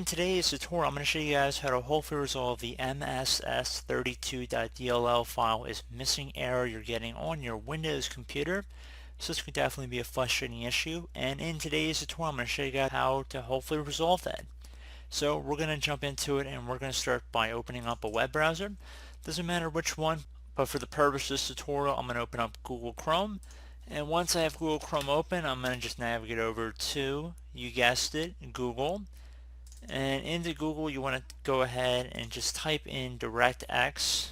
In today's tutorial, I'm going to show you guys how to hopefully resolve the Mss32.dll file is missing error you're getting on your Windows computer. So this could definitely be a frustrating issue, and in today's tutorial I'm going to show you guys how to hopefully resolve that. So we're going to jump into it, and we're going to start by opening up a web browser. Doesn't matter which one, but for the purpose of this tutorial I'm going to open up Google Chrome. And once I have Google Chrome open, I'm going to just navigate over to, you guessed it, Google. And into Google you want to go ahead and just type in DirectX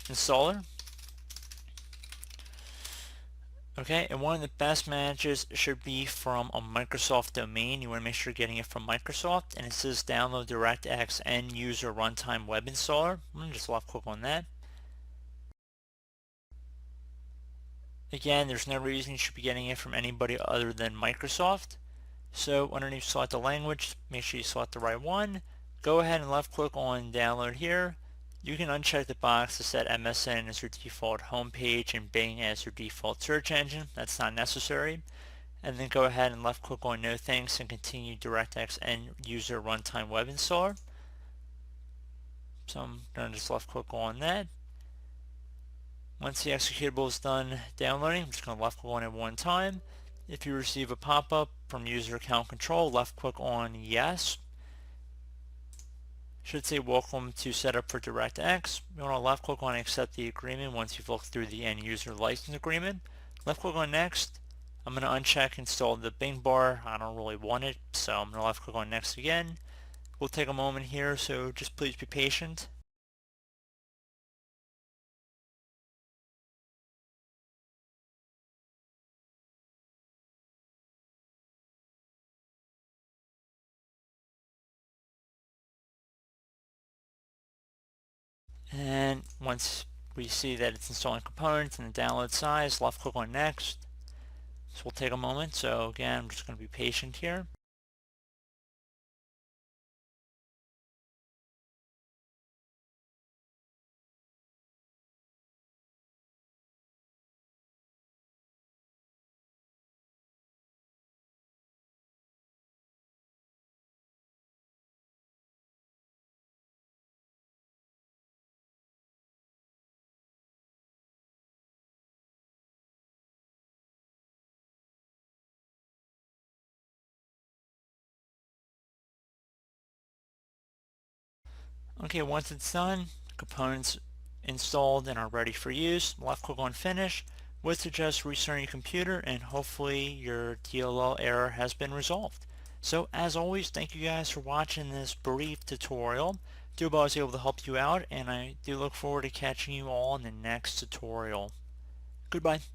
installer. Okay, and one of the best matches should be from a Microsoft domain. You want to make sure you're getting it from Microsoft, and it says download DirectX End User Runtime Web Installer. I'm going to just left click on that. Again, there's no reason you should be getting it from anybody other than Microsoft. So underneath select the language, make sure you select the right one. Go ahead and left click on download here. You can uncheck the box to set MSN as your default home page and Bing as your default search engine. That's not necessary. And then go ahead and left click on no thanks and continue DirectX End User Runtime Web Installer. So I'm going to just left click on that. Once the executable is done downloading, I'm just going to left click on it one time. If you receive a pop-up from user account control, left click on yes. Should say welcome to setup for DirectX. You want to left click on accept the agreement once you've looked through the end user license agreement. Left click on next. I'm going to uncheck install the Bing bar. I don't really want it, so I'm going to left click on next again. We'll take a moment here, so just please be patient. And once we see that it's installing components and the download size, left click on next. This will take a moment, so again, I'm just going to be patient here. Okay, once it's done, components installed and are ready for use, left click on finish. Would suggest restarting your computer, and hopefully your DLL error has been resolved. So as always, thank you guys for watching this brief tutorial. Do hope I was able to help you out, and I do look forward to catching you all in the next tutorial. Goodbye.